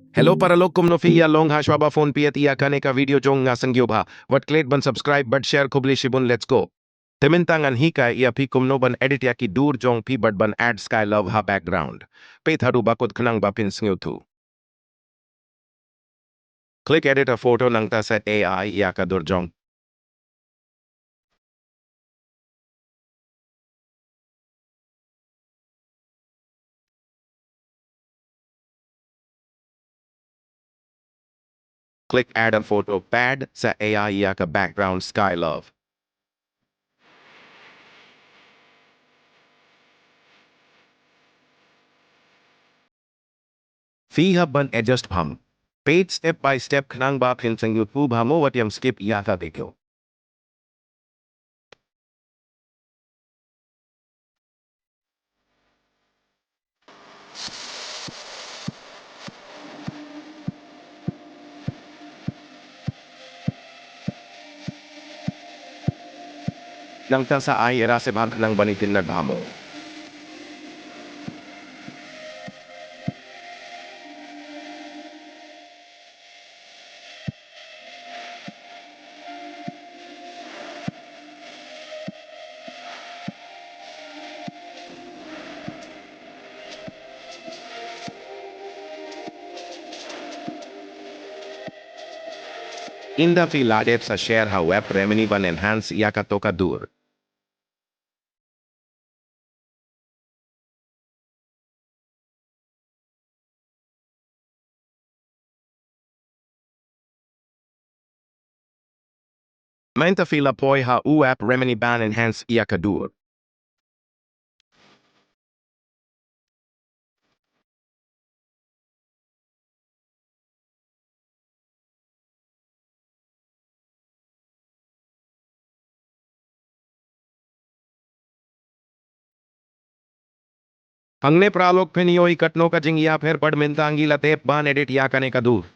Hello paralog kum no fiya long ha shwaba phone piat iya kane ka video jong nga sanggyo ba. What klate ban subscribe but share kubli shibun let's go. Temintangan hika iya pi kum no ban edit ya ki dur jong pi but ban add sky love ha background. Pe tharu bakot khnang ba pin sngyo thu. Click edit a photo nang ta set AI iya ka dur jong. Click add a photo pad sa AI iya ka background sky love. Fiha ban adjust hum. Paid step by step khnang ba pin sangyo thu ba mo wat yam skip iya ka video. Nang ta sa ay era se bang nang banitin na damo. Inda fi ladep sa share ha web remini ban enhance iya ka toka dur. Mainta fi la poi ha uap remini ban enhance iya ka dur. Hangne pralog peniyo ikatno ka jing iya pher pad mintangi la tep ban edit iya kane ka dur.